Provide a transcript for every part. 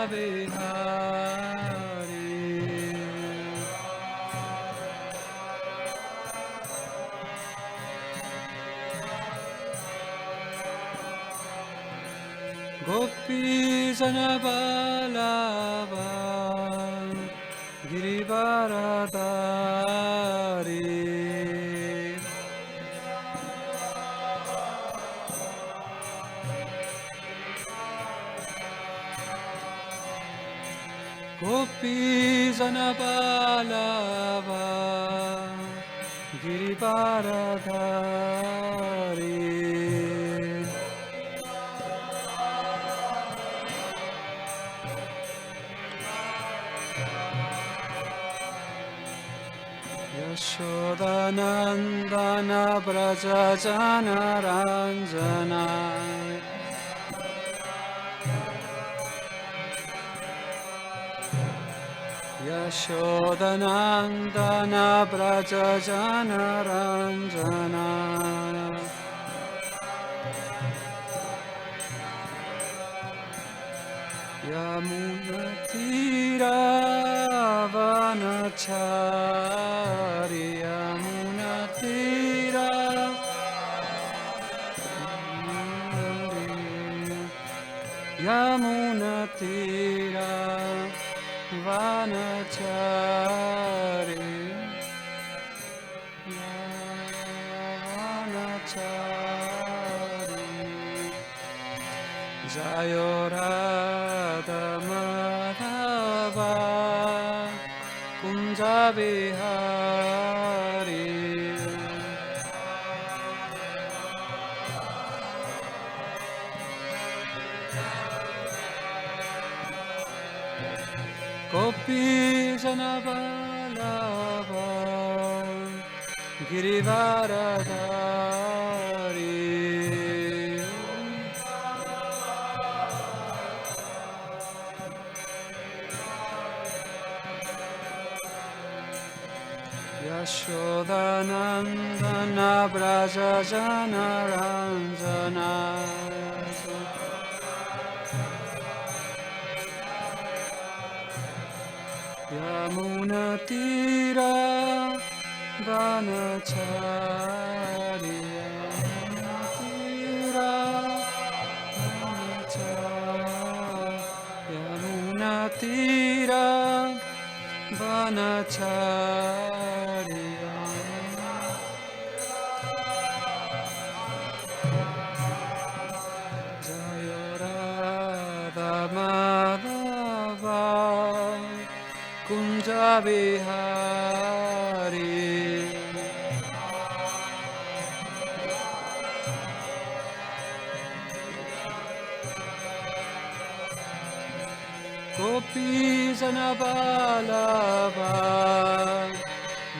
Vihari. Gopi Jana Vallabha Girivaradari. Gopi Jana Vallabha Girivaradari. Yashodanandana Brajajana Ranjana. Yashodanandana Brajajana Ranjana. Yamunatira Vanachari. Yamunatira Yamunatira Vanachari. Vanachari. Jayo Radha Madhava Kunja Vihari. Gopi Jana Vallabha Girivaradari. Yashodanandana Brajajana Ranjana. Yamunatira Vanachari. Yamunatira Vanachari. Yamunatira Vanachari. Jayo Radha Madhava Kunja Vihari. Gopi Jana Vallabha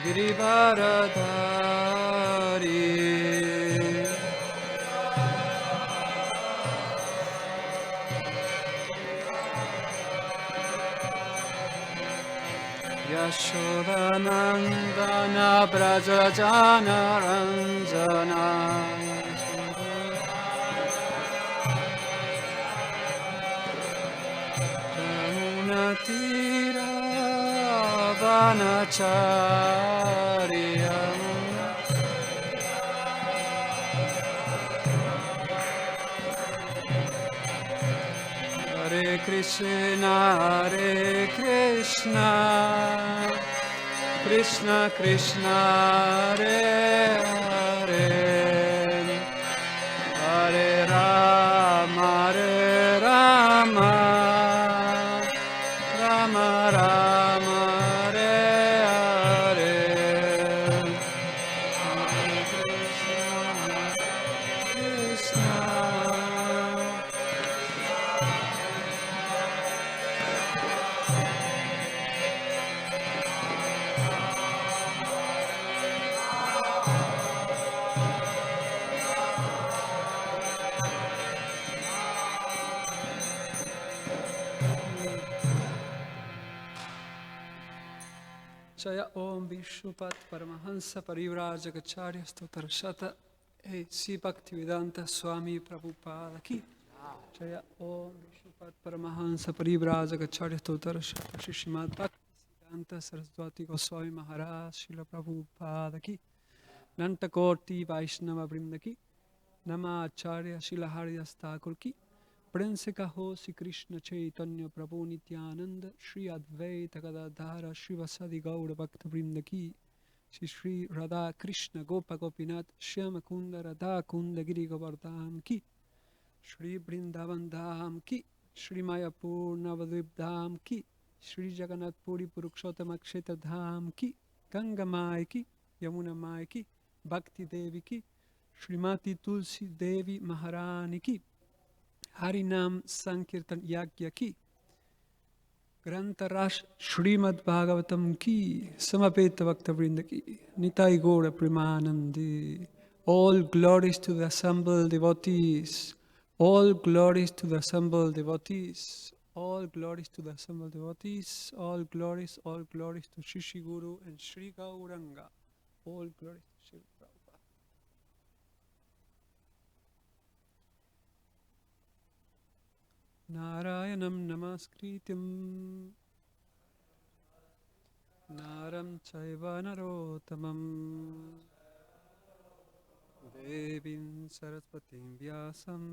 Girivaradari. Yashodanandana Brajajana Ranjana. Yamunatira Vanachari. Hare Krishna, Hare Krishna, Krishna Krishna, Hare Hare, Hare Rama, Hare Rama, Rama Rama, Hare Hare, Hare Krishna, Krishna. Jaya Om Vishnupat Paramahansa Parivrajagacharya Stotarshata E Si Bhaktivedanta Swami Prabhupada Ki Jaya Om Vishnupat Paramahansa Parivrajagacharya Stotara Shri Srimad Bhaktivedanta Saraswati Goswami Maharaj Srila Prabhupada Ki Nanta Koti Vaishnava Vrinda Ki Nama Acharya Srila Haridas Thakur Ki Prince Kaho Sri Krishna Chaitanya Prabhu Nityananda Shri Advaita Gadadhara Shri Vasadi Gaura Bhakta Vrinda Ki Shri Shri Radha Krishna Gopa Gopinath Shyama Kunda Radha Kunda Giri Govardhan Ki Shri Vrindavan Dham Ki Shri Mayapur Navadvip Dham Ki Shri Jagannath Puri Purukshottam Aksheta Dham Ki Ganga Mai Ki Yamuna Mai Ki Bhakti Devi Ki Shrimati Tulsi Devi Maharani Ki Harinam Sankirtan Yagya Ki Grantarash Srimad Bhagavatam Ki Samapeta Bhakta Vrinda Ki Nitai Gora Premanandi. All glories to the assembled devotees. All glories to the assembled devotees. All glories to the assembled devotees. All glories to Shri Shri Guru and Shri Gauranga. All glories to Shri Prabhupada. Narayanam Namaskrityam Naram Chaiva Narotamam Devim Saraswatim Vyasam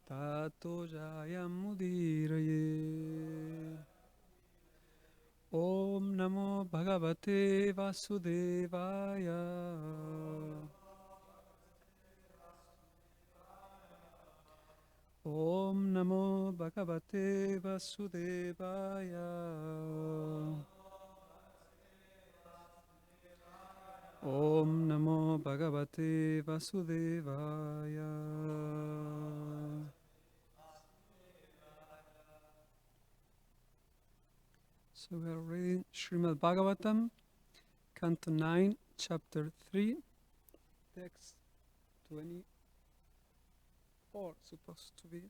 Tato Jayam Udiraye. Om Namo Bhagavate Vasudevaya. Om Namo Bhagavate Vasudevaya. Om Namo Bhagavate Vasudevaya. So we are reading Srimad Bhagavatam, Canto 9, Chapter 3, text 24, supposed to be.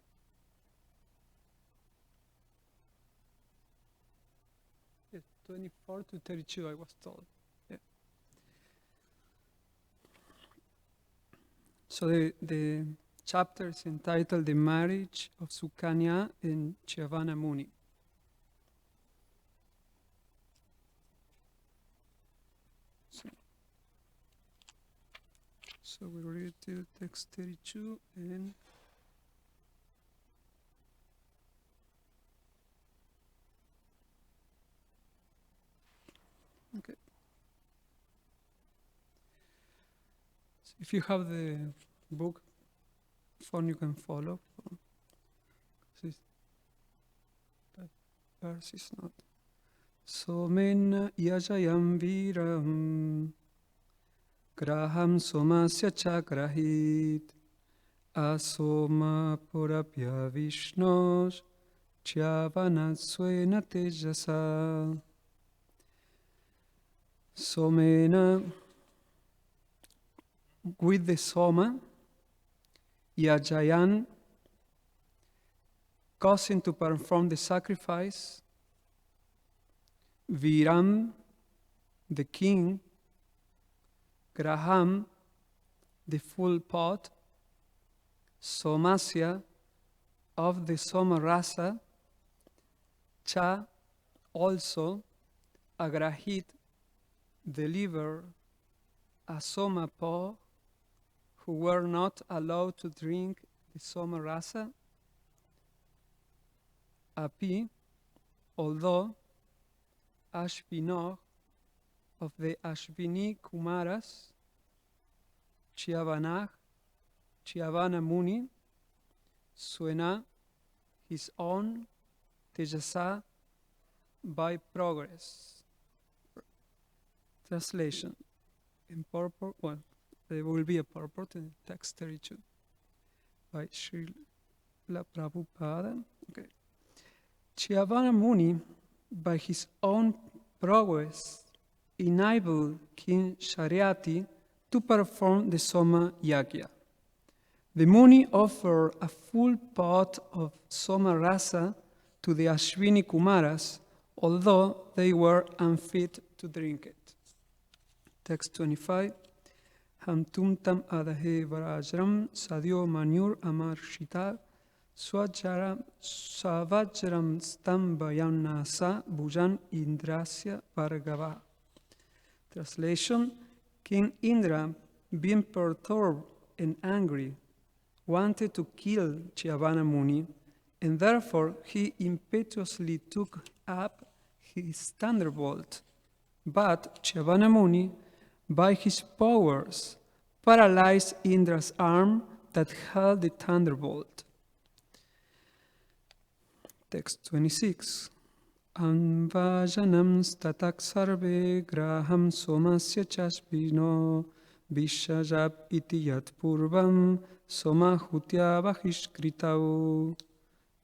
Yeah, 24 to 32, I was told. Yeah. So the chapter is entitled The Marriage of Sukanya and Chavana Muni. So we read till text 32 and okay. So if you have the book phone, you can follow. That verse is not. Somena yajayam viram graham somasya chakrahit asoma purapya vishnos chyavanatsvena tejasa. Somena, with the soma, yajayan, causing to perform the sacrifice, viram, the king, graham, the full pot, somasya, of the soma rasa, cha, also, agrahit, deliver, asoma po, who were not allowed to drink the soma rasa, api, although, ashvinor, of the Ashvini Kumaras, Chyavana Muni, Suena, his own, Tejasa, by progress. Translation. In purport, well, there will be a purport in text 32 by Srila Prabhupada. Okay. Chyavana Muni, by his own progress, enabled King Sharyati to perform the Soma Yagya. The Muni offered a full pot of Soma Rasa to the Ashvini Kumaras, although they were unfit to drink it. Text 25. Hamtumtam adahe varajram sadyo manur amarshita swajram stambayam nasa bhujan indrasya vargava. Translation: King Indra, being perturbed and angry, wanted to kill Chavana Muni, and therefore he impetuously took up his thunderbolt. But Chavana Muni, by his powers, paralyzed Indra's arm that held the thunderbolt. Text 26. Anvajanam statak sarve graham somasya chaspino vishajab iti yat purvam somahutya bahishkritau.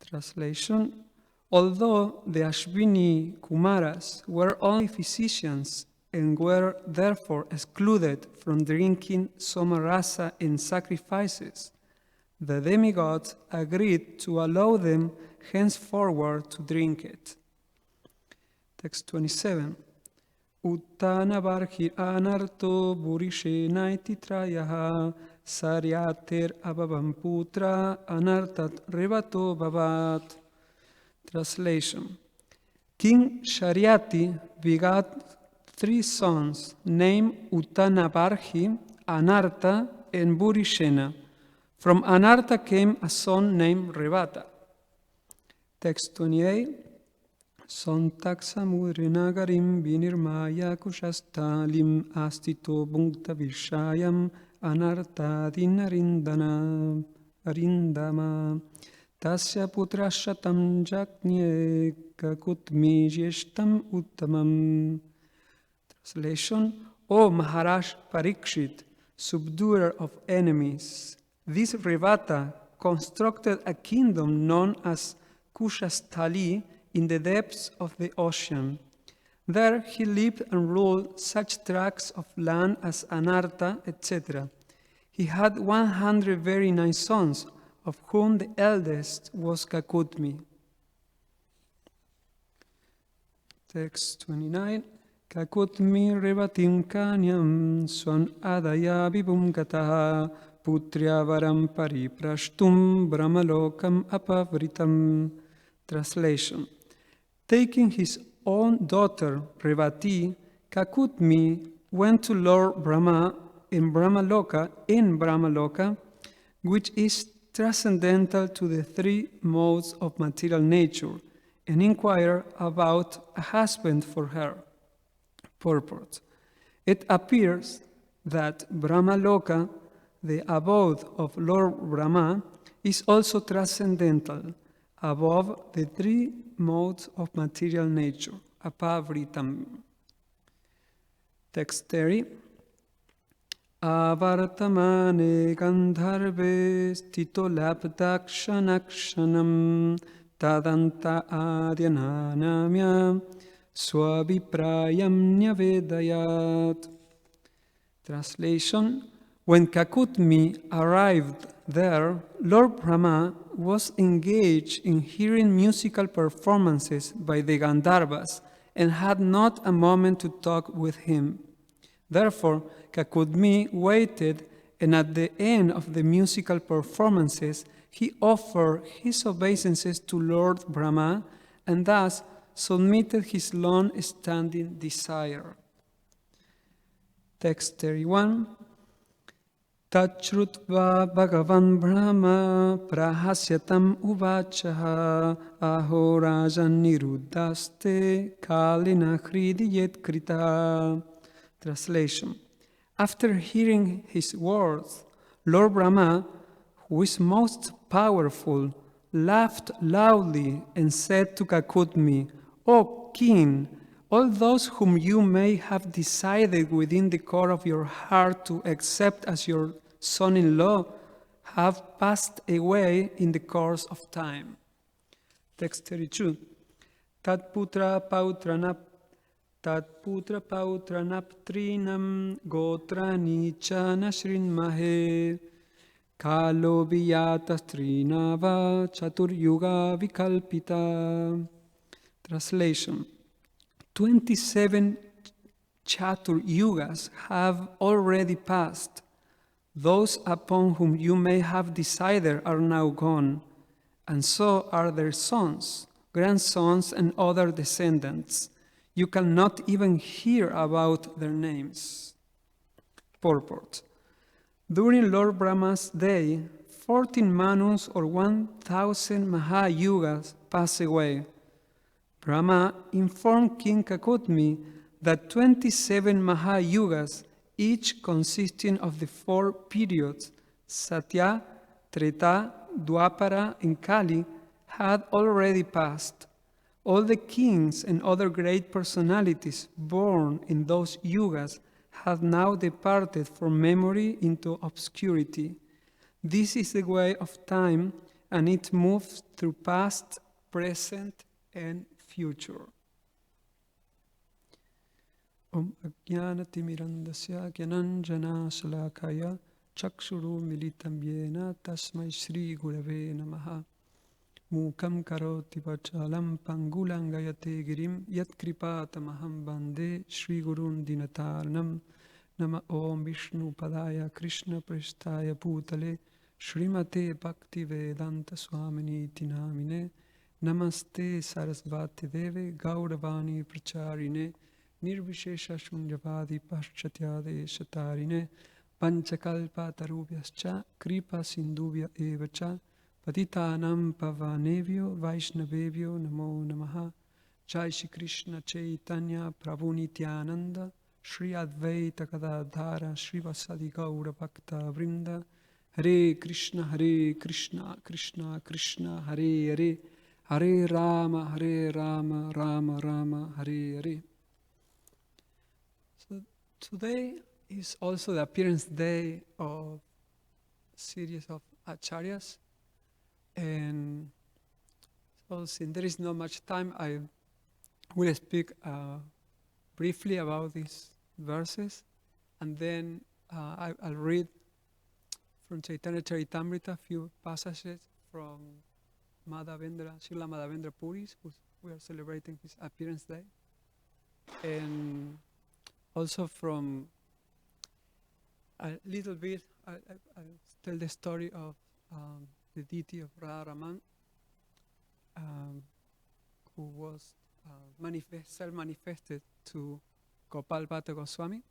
Translation: Although the Ashvini Kumaras were only physicians and were therefore excluded from drinking somarasa in sacrifices, the demigods agreed to allow them henceforward to drink it. Text 27. Uttana barhir anarto burishenaiti trayaha saryater abhavam putra anartat revato bhavat. Translation: King Sharyati begot 3 sons named Uttanabarhi, Anarta, and Burishena. From Anarta came a son named Revata. Text 28. Sontak samudrinagarim vinirmaya kushastalim astito bhunkta vishayam anartadinarindana arindama tasya putrashatam jaknye kakutmi jeshtam uttamam. Translation: O Maharaj Parikshit, subduer of enemies, this Revata constructed a kingdom known as Kushastali in the depths of the ocean. There he lived and ruled such tracts of land as Anarta, etc. He had 100 very nice sons, of whom the eldest was Kakutmi. Text 29. Kakutmi revatim kanyam swan adaya vibhum gataha putrya varam pariprashtum brahmalokam apavritam. Translation: Taking his own daughter, Revati, Kakutmi went to Lord Brahma in Brahmaloka, which is transcendental to the 3 modes of material nature, and inquired about a husband for her. Purport: It appears that Brahmaloka, the abode of Lord Brahma, is also transcendental, above the 3 modes of material nature, apavritam. Text 30. Avartamane gandharve stito lapdakshanam tadanta adyananamya swaviprayam nyavedayat. Translation: When Kakutmi arrived there, Lord Brahma was engaged in hearing musical performances by the Gandharvas and had not a moment to talk with him. Therefore, Kakutmi waited, and at the end of the musical performances, he offered his obeisances to Lord Brahma and thus submitted his long-standing desire. Text 31. Tachrutva Bhagavan Brahma Prahasyatam Uvachaha Ahorajan Niruddaste Kalina Hridiyet Krita. Translation: After hearing his words, Lord Brahma, who is most powerful, laughed loudly and said to Kakutmi, O king, all those whom you may have decided within the core of your heart to accept as your son-in-law have passed away in the course of time. Text 32. Tatputra pautranaptrinam gotra nichana shrinmahe kalo viyata strinava chaturyuga vikalpita. Translation: 27 Chatur Yugas have already passed, Those upon whom you may have decided are now gone, and so are their sons, grandsons, and other descendants. You cannot even hear about their names. Purport. During Lord Brahma's day, 14 Manus or 1,000 Mahayugas pass away. Brahma informed King Kakutmi that 27 Mahayugas, each consisting of the 4 periods, Satya, Treta, Dwapara, and Kali, had already passed. All the kings and other great personalities born in those yugas had now departed from memory into obscurity. This is the way of time, and it moves through past, present, and future. Om Ajnanatimirandasya Gyananjana Salakaya Chakshuru Militam Yena Tasmai Shri Gurave Namaha Mukam Karoti Vachalam Pangulam Gayate Girim Yat Kripatamaham Bande Shri Gurun Dinatarnam Nama Om Vishnu Padaya Krishna Prestaya Bhutale Srimate Bhakti Vedanta Swamini Tinamine Namaste Sarasvati Deve Gauravani Pracharine Nirvishesha Shunyavadi Paschatyade Shatarine Panchakalpa Tarubhyascha Kripa Sindhubhya Evacha Patitanam Pavanevyo Vaishnavevyo Namo Namaha Jai Shri Krishna Chaitanya Prabhu Nityananda Shri Advaita Gadadhara Shri Vasadi Gaura Bhakta Vrinda Hare Krishna Krishna Krishna Hare Hare Hare Rama Rama Rama Hare Hare. So today is also the appearance day of a series of acharyas, and so since there is not much time, I will speak briefly about these verses, and then I'll read from Chaitanya Charitamrita a few passages from Srila Madhavendra Puri's, who we are celebrating his appearance day, and also from a little bit, I'll tell the story of the deity of Radha Raman, who was self-manifested to Gopal Bhatta Goswami,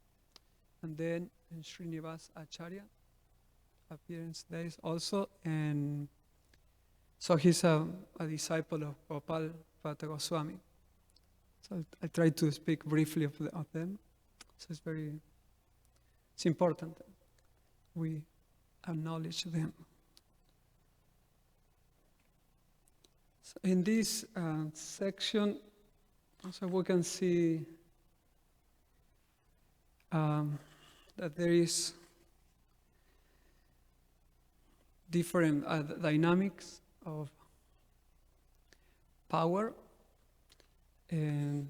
and then in Srinivas Acharya appearance days also, and so he's a disciple of Gopal Bhatta Goswami. So I try to speak briefly of them. So it's important that we acknowledge them. So in this section, also we can see that there is different dynamics of power, and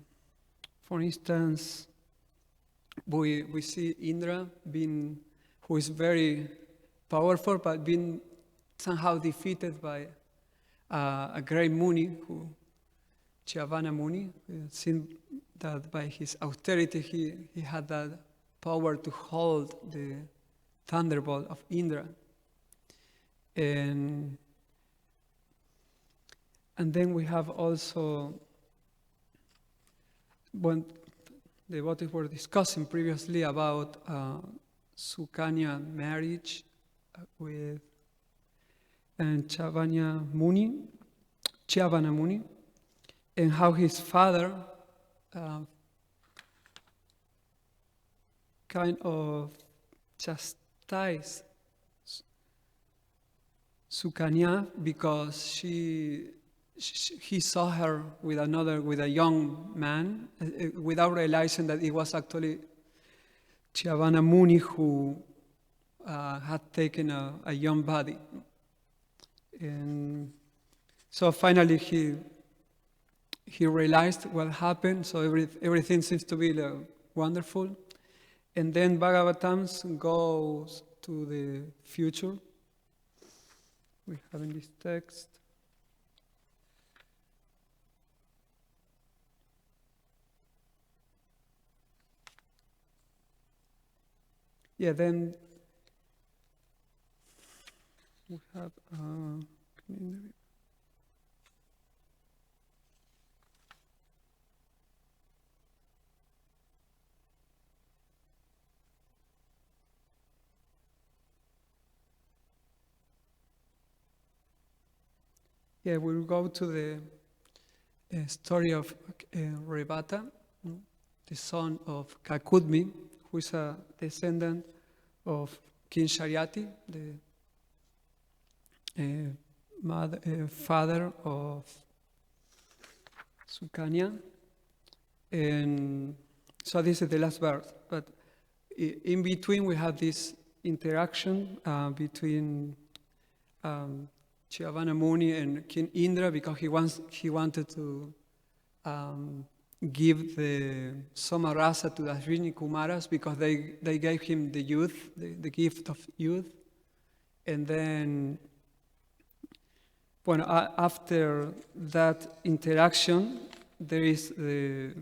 for instance, we see Indra who is very powerful, but being somehow defeated by a great Muni, Chavana Muni. It seemed that by his austerity he had that power to hold the thunderbolt of Indra. And then we have also, when the devotees were discussing previously about Sukanya marriage with Chavana Muni, and how his father kind of chastised Sukanya because he saw her with a young man, without realizing that it was actually Chavana Muni who had taken a young body. And so finally he realized what happened, so everything seems to be wonderful. And then Bhagavatam goes to the future. We have in this text. Yeah, then we have yeah, we'll go to the story of Revata, the son of Kakudmi, who is a descendant of King Shariati, the father of Sukanya. And so this is the last verse. But in between, we have this interaction between Chivavana Muni and King Indra, because he wanted to give the Somarasa to the Ashwini Kumaras, because they gave him the youth, the gift of youth. And then, after that interaction, there is the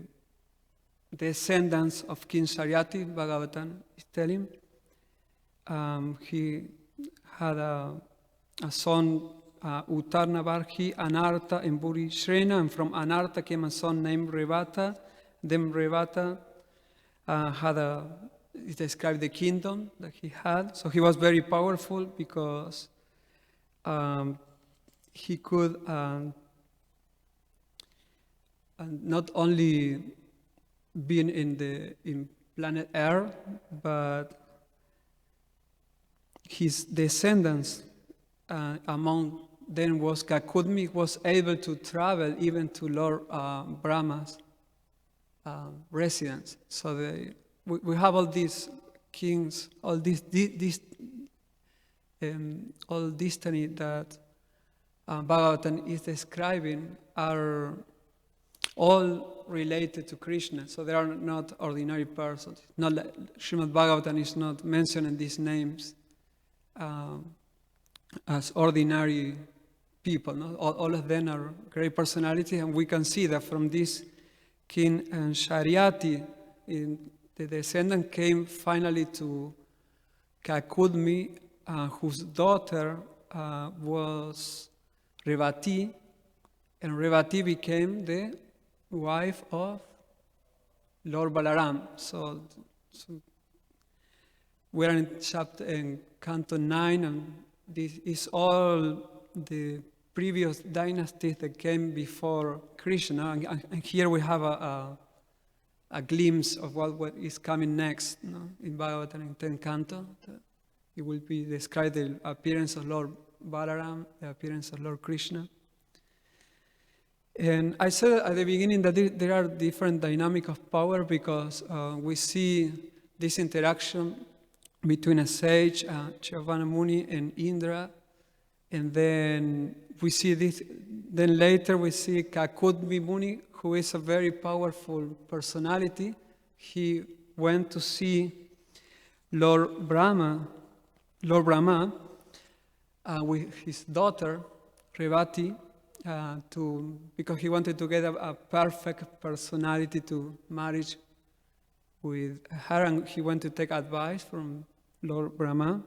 descendants of King Shariati, Bhagavatam is telling. He had a son, Uttarnavarhi, Anartha, and Buri Shrena, and from Anartha came a son named Revata. Then Revata it described the kingdom that he had. So he was very powerful because he could not only be in planet Earth, but his descendants among them was Kakudmi, was able to travel even to Lord Brahma's residence. So we have all these kings, all all destiny that Bhagavatam is describing are all related to Krishna. So they are not ordinary persons. Not like Srimad Bhagavatam is not mentioning these names as ordinary people. No? All of them are great personalities, and we can see that from this King Shariati, the descendant came finally to Kakudmi, whose daughter was Revati, and Revati became the wife of Lord Balaram. So we're in Canto 9, and this is all the previous dynasties that came before Krishna, and here we have a glimpse of what is coming next, in Bhagavatam in 10th canto. It will be described the appearance of Lord Balaram, the appearance of Lord Krishna. And I said at the beginning that there are different dynamics of power, because we see this interaction between a sage, Chivavana Muni, and Indra, and then we see this. Then later we see Kakudmi Muni, who is a very powerful personality. He went to see Lord Brahma with his daughter Revati, because he wanted to get a perfect personality to marriage with her, and he went to take advice from Lord Brahma.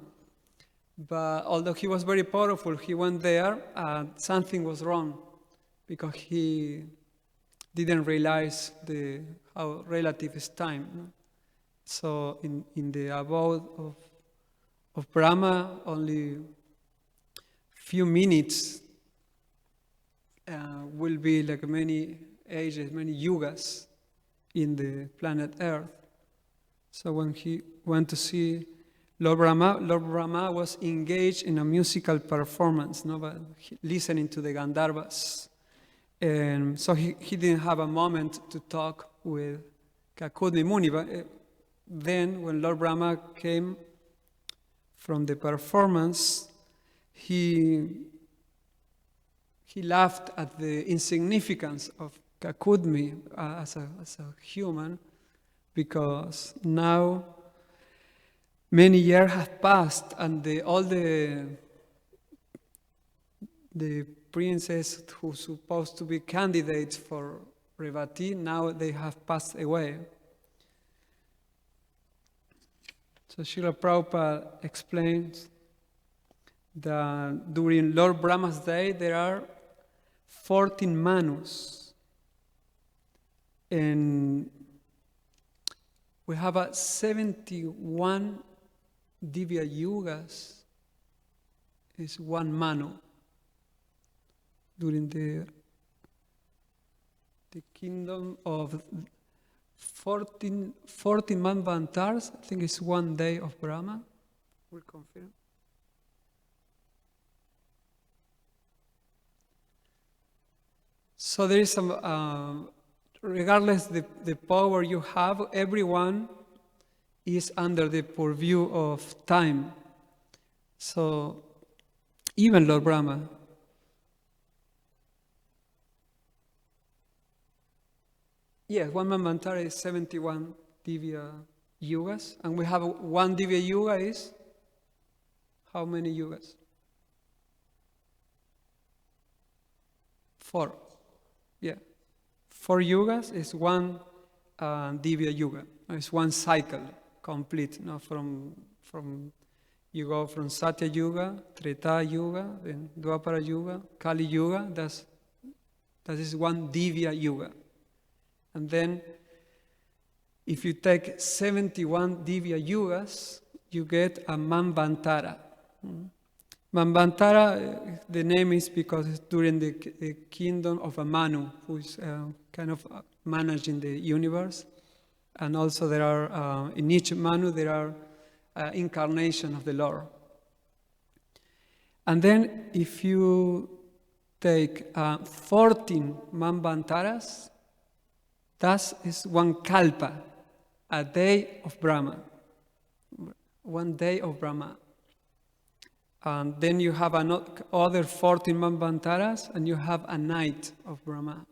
But although he was very powerful, he went there, something was wrong, because he didn't realize how relative is time. No? So in the abode of Brahma, only few minutes will be like many ages, many yugas in the planet Earth. So when he went to see Lord Brahma was engaged in a musical performance, but listening to the Gandharvas. And so he didn't have a moment to talk with Kakudmi Muni. But then when Lord Brahma came from the performance, he laughed at the insignificance of Kakudmi as a human, because now many years have passed, and all the princes who were supposed to be candidates for Revati, now they have passed away. So Srila Prabhupada explains during Lord Brahma's day, there are 14 manus. And we have 71 Divya Yugas. Is one manu during the kingdom of 14 Manvantars. I think it's 1 day of Brahma. We'll confirm. So there is some, regardless the power you have, everyone is under the purview of time. So even Lord Brahma. Yes, one Manvantara is 71 Divya Yugas, and we have one Divya Yuga is how many Yugas? 4. Yeah. 4 Yugas is one Divya Yuga. It's one cycle complete, from you go from Satya Yuga, Treta Yuga, then Dwapara Yuga, Kali Yuga. That is one Divya Yuga. And then, if you take 71 Divya Yugas, you get a Manvantara. Manvantara, the name is because it's during the kingdom of a Manu, who is kind of managing the universe. And also there are, in each Manu, there are incarnation of the Lord. And then if you take 14 Manvantaras, that is one Kalpa, a day of Brahma. 1 day of Brahma. And then you have other 14 Manvantaras, and you have a night of Brahma.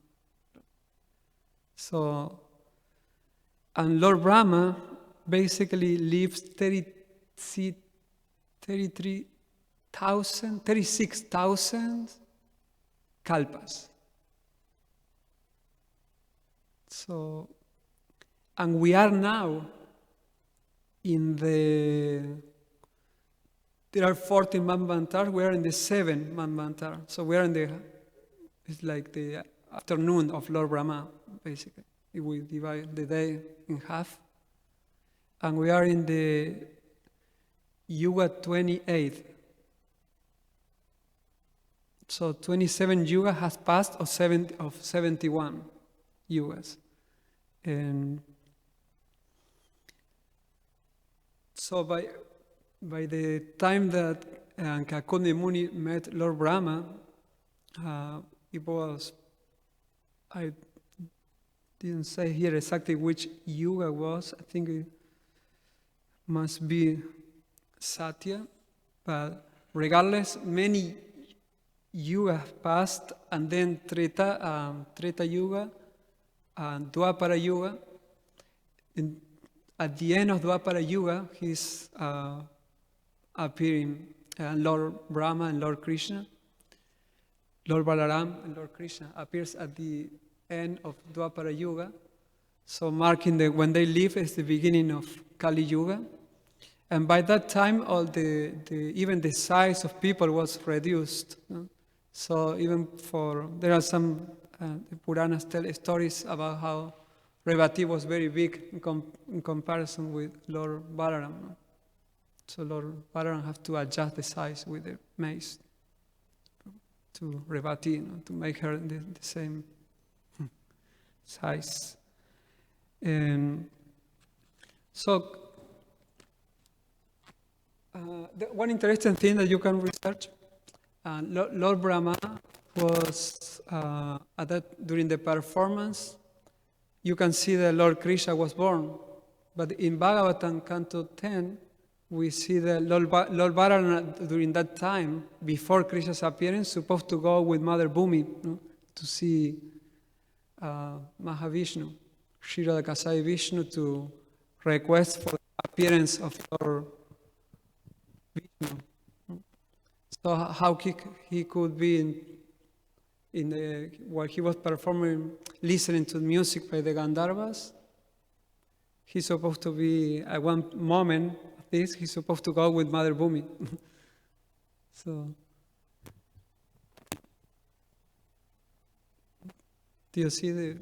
So, and Lord Brahma basically lives 36,000 kalpas. So, and we are now in there are 14 Manvantars, we are in the 7th Manvantar. So we are it's like the afternoon of Lord Brahma, basically. We divide the day in half. And we are in the Yuga 28. So 27 Yuga has passed of 71 Yugas. And so by the time that Kakuni Muni met Lord Brahma, it was, I didn't say here exactly which Yuga was. I think it must be Satya, but regardless, many Yugas passed, and then Treta Yuga and Dwapara Yuga. At the end of Dwapara Yuga, he's appearing Lord Brahma and Lord Krishna. Lord Balaram and Lord Krishna appears at the end of Dwapara Yuga. So marking when they leave is the beginning of Kali Yuga. And by that time, even the size of people was reduced. So even there are some the Puranas tell stories about how Revati was very big in comparison with Lord Balaram. So Lord Balaram have to adjust the size with the mace to Revati, to make her the same size. And so one interesting thing that you can research, Lord Brahma was during the performance. You can see that Lord Krishna was born, but in Bhagavatam Canto 10, we see that Lord Balaram during that time, before Krishna's appearance, supposed to go with Mother Bhumi to see Mahavishnu, Shirada Kasai Vishnu, to request for the appearance of Lord Vishnu. So how he could be while he was performing, listening to music by the Gandharvas, he's supposed to be, at one moment of this, he's supposed to go with Mother Bhumi. So, do you see the...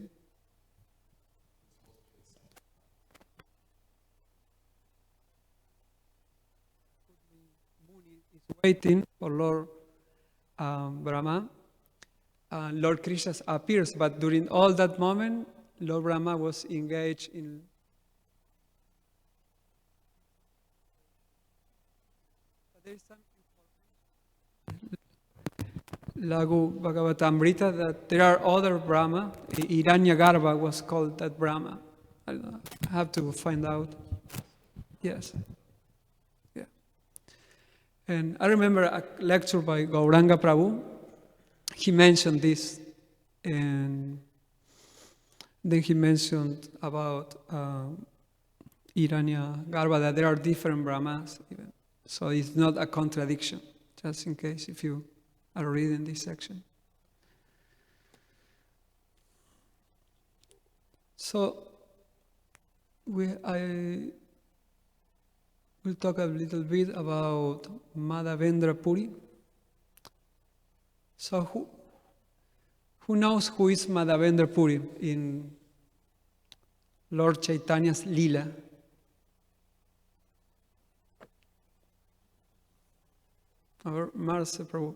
is waiting for Lord Brahma. Lord Krishna appears, but during all that moment, Lord Brahma was engaged in... There is some Lagu Bhagavatamrita that there are other Brahma. Hiranyagarbha was called that Brahma. I don't know. I have to find out. Yes. Yeah. And I remember a lecture by Gokulananda Prabhu. He mentioned this, and then he mentioned about Hiranyagarbha, that there are different Brahmas even. So it's not a contradiction, just in case if you are reading this section. So I will talk a little bit about Madhavendra Puri. So who knows who is Madhavendra Puri in Lord Chaitanya's Lila? Or Marse Prabhu?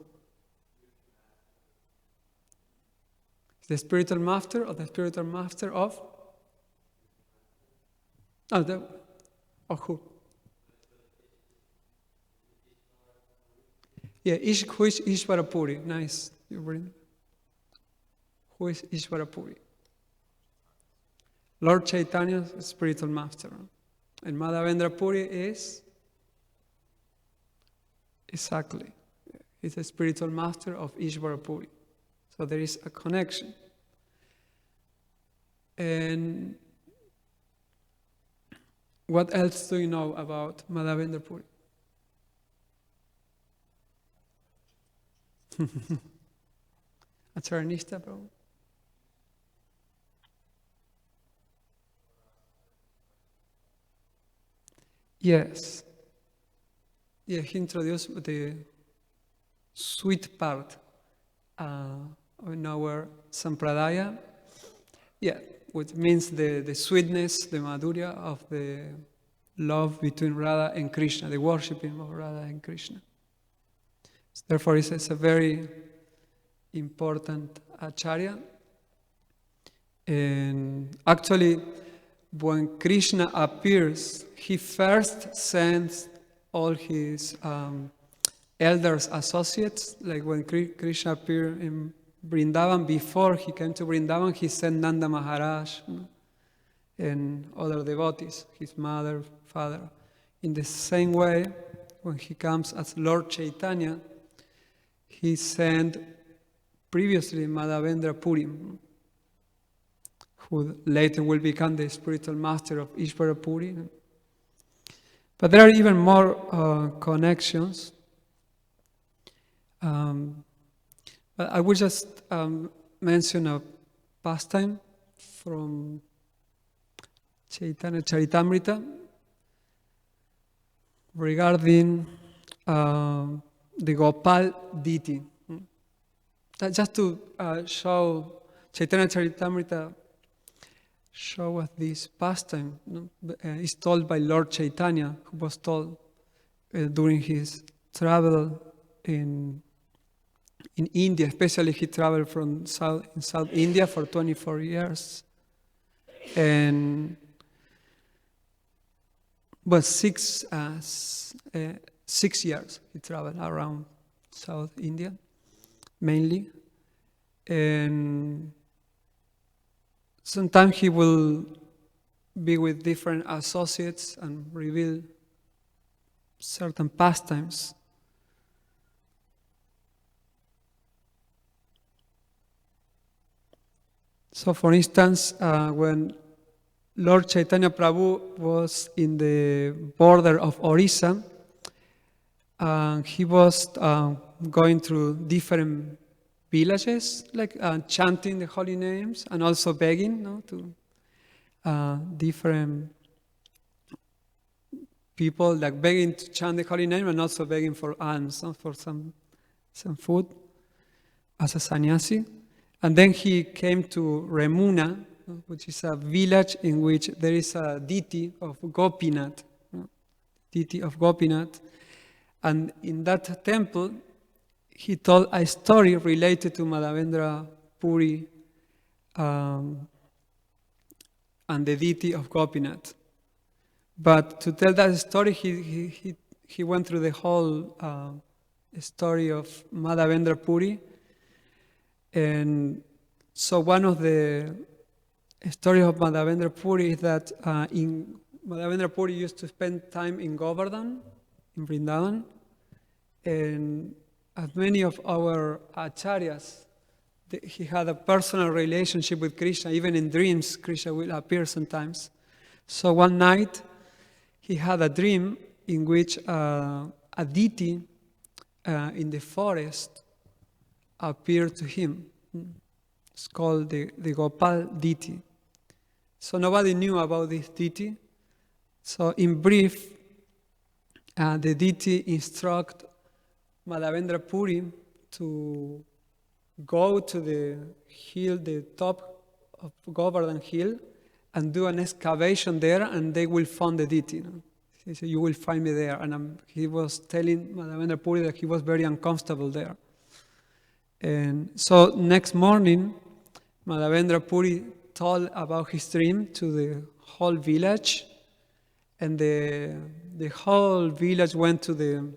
The spiritual master or the spiritual master of? Of who? Yeah, who is Ishvara Puri? Nice. You bring. Who is Ishvara Puri? Lord Chaitanya's spiritual master. And Madhavendra Puri is? Exactly. He's the spiritual master of Ishvara Puri. So there is a connection. And what else do you know about Madhavendra Puri? Acharanista, bro? Yes. Yeah, he introduced the sweet part in our Sampradaya. Yeah, which means the sweetness, the madhurya of the love between Radha and Krishna, the worshipping of Radha and Krishna. Therefore, it's a very important acharya. And actually, when Krishna appears, he first sends all his elders, associates, like when Krishna appeared in Vrindavan, before he came to Vrindavan, he sent Nanda Maharaj and other devotees, his mother, father. In the same way, when he comes as Lord Chaitanya, he sent previously Madhavendra Puri, who later will become the spiritual master of Ishvara Puri. But there are even more connections. But I will just mention a pastime from Chaitanya Charitamrita regarding the Gopal deity. Just to show, Chaitanya Charitamrita show us this pastime. It's told by Lord Chaitanya, who was told during his travel in India, especially he traveled from in South India for 24 years. And but 6 years he traveled around South India, mainly. And sometimes he will be with different associates and reveal certain pastimes. So for instance, when Lord Chaitanya Prabhu was in the border of Orissa, he was going through different villages, like chanting the holy names and also begging to different people, like begging to chant the holy name and also begging for alms, for some food as a sannyasi. And then he came to Remuna, which is a village in which there is a deity of Gopinath, deity of Gopinath. And in that temple, he told a story related to Madhavendra Puri and the deity of Gopinath. But to tell that story, he went through the whole story of Madhavendra Puri. And so one of the stories of Madhavendra Puri is that Madhavendra Puri used to spend time in Govardhan, in Vrindavan. And as many of our acharyas, he had a personal relationship with Krishna. Even in dreams, Krishna will appear sometimes. So one night, he had a dream in which a deity in the forest appeared to him. It's called the Gopal deity. So nobody knew about this deity. So in brief, the deity instructed Madhavendra Puri to go to the hill, the top of Govardhan Hill, and do an excavation there, and they will find the deity. He said, "You will find me there." And he was telling Madhavendra Puri that he was very uncomfortable there. And so next morning, Madhavendra Puri told about his dream to the whole village, and the whole village went to the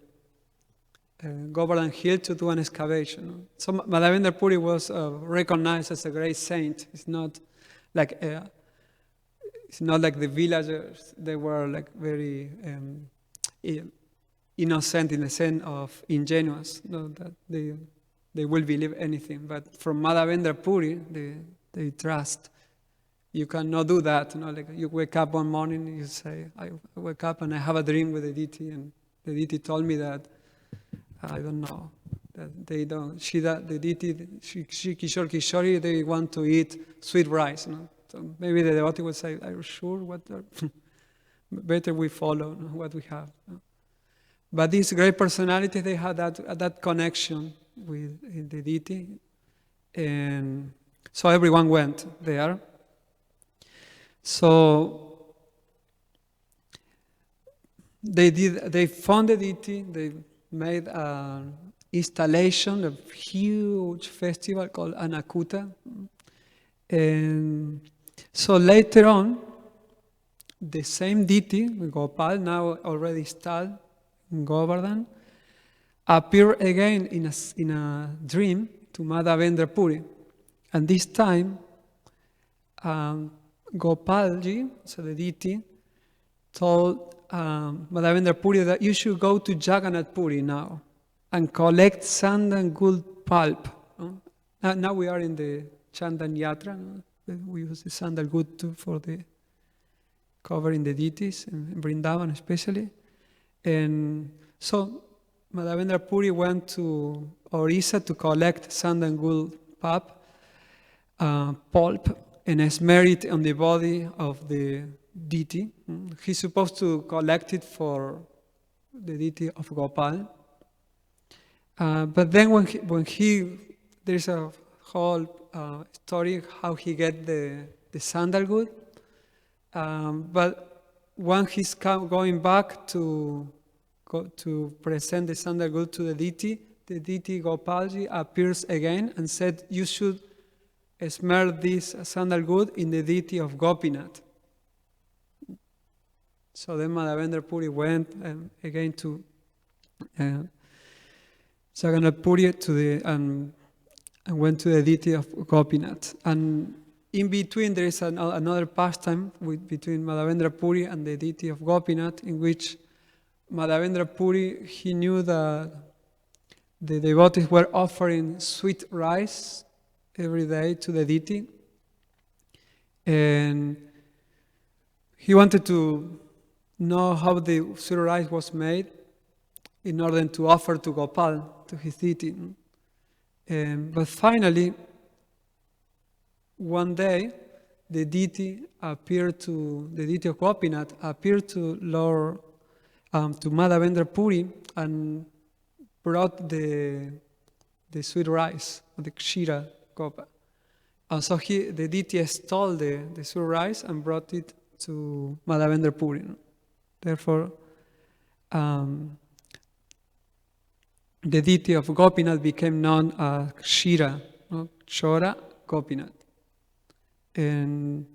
Govardhan Hill to do an excavation. So Madhavendra Puri was recognized as a great saint. It's not like the villagers. They were like very innocent in the sense of ingenuous. No, that they will believe anything. But from Madhavendra Puri, they trust. You cannot do that. Like you wake up one morning and you say, "I wake up and I have a dream with the deity, and the deity told me that I don't know that they don't. The deity, Kishori, they want to eat sweet rice." So maybe the devotee would say, "Are you sure? Better we follow what we have." But these great personalities, they had that connection with the deity, and so everyone went there. So they found the deity. They made an installation, a huge festival called Anakuta, and so later on, the same deity, Gopal, now already installed in Govardhan, appeared again in a dream to Madhavendra Puri. And this time, Gopalji, so the deity, told Madhavendra Puri that you should go to Jagannath Puri now and collect sand and gold pulp. Now we are in the Chandan Yatra. We use the sandalwood for the covering the deities, in Vrindavan especially. And so Madhavendra Puri went to Orissa to collect sandalwood pulp and smear it on the body of the deity. He's supposed to collect it for the deity of Gopal. But then there's a whole story how he get the sandalwood. But when he's going back to present the sandalwood to the deity Gopalji appears again and said, "You should smear this sandalwood in the deity of Gopinath." So then Madhavendra Puri went again to Jagannath Puri and went to the deity of Gopinath. And in between there is another pastime between Madhavendra Puri and the deity of Gopinath, in which Madhavendra Puri, he knew that the devotees were offering sweet rice every day to the deity. And he wanted to know how the sweet rice was made in order to offer to Gopal, to his deity. But finally, one day, the deity of Gopinath appeared to Lord to Madhavendra Puri and brought the sweet rice, the Kshira Gopa. And so the deity stole the sweet rice and brought it to Madhavendra Puri. Therefore, the deity of Gopinath became known as Kshira, Kshora Gopinath. And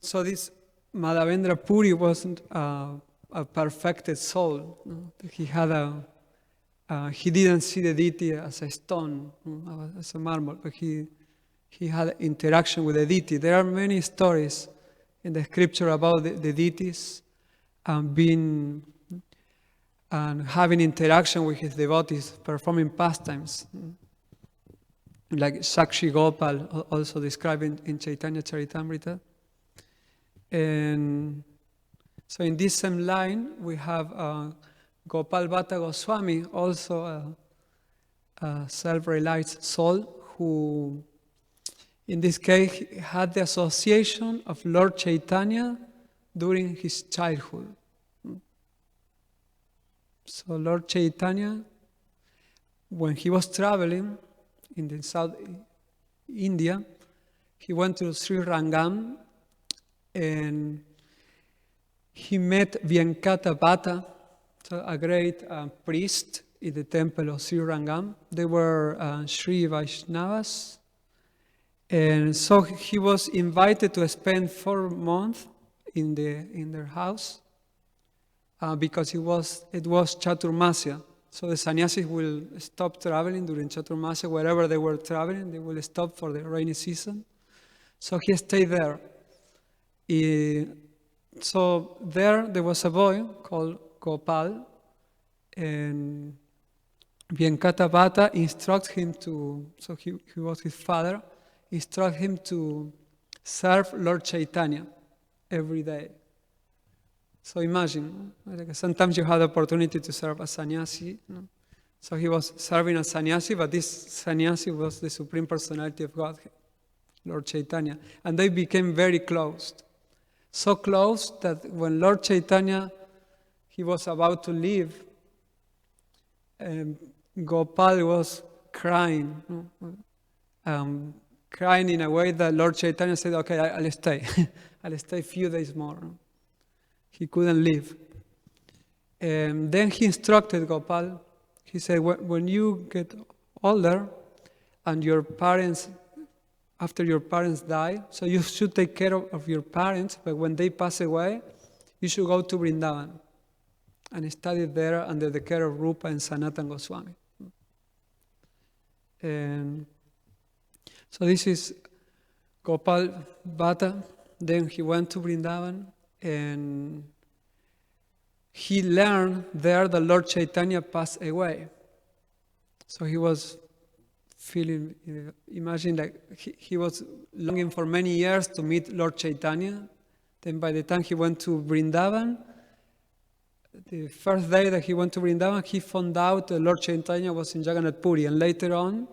so this Madhavendra Puri wasn't a perfected soul. He had he didn't see the deity as a stone, as a marble, but he had interaction with the deity. There are many stories in the scripture about the deities being and having interaction with his devotees, performing pastimes. Like Sakshi Gopal, also described in Chaitanya Charitamrita. And so in this same line, we have Gopal Bhatta Goswami, also a self-realized soul, who in this case had the association of Lord Chaitanya during his childhood. So Lord Chaitanya, when he was traveling in the South India, he went to Sri Rangam and he met Vyankata Bhatta, so a great priest in the temple of Sri Rangam. They were Sri Vaishnavas. And so he was invited to spend 4 months in their house because it was Chaturmasya. So the sannyasis will stop traveling during Chaturmasya. Wherever they were traveling, they will stop for the rainy season. So he stayed there. So there was a boy called Gopal, and Vyankata Bhatta instructed him so he was his father, instructed him to serve Lord Chaitanya every day. So imagine, like sometimes you have the opportunity to serve as sannyasi. So he was serving as sannyasi, but this sannyasi was the Supreme Personality of Godhead, Lord Chaitanya. And they became very close. So close that when Lord Chaitanya, he was about to leave, Gopal was crying, crying in a way that Lord Chaitanya said, okay, I'll stay. I'll stay a few days more. He couldn't leave. And then he instructed Gopal, he said, when you get older and your parents, after your parents die, so you should take care of your parents, but when they pass away, you should go to Vrindavan and study there under the care of Rupa and Sanatan Goswami. And so this is Gopal Bhatta. Then he went to Vrindavan and he learned there that Lord Chaitanya passed away. So he was feeling, imagine like he was longing for many years to meet Lord Chaitanya. Then by the time he went to Vrindavan, the first day that he went to Vrindavan, he found out that Lord Chaitanya was in Jagannath Puri. And later on,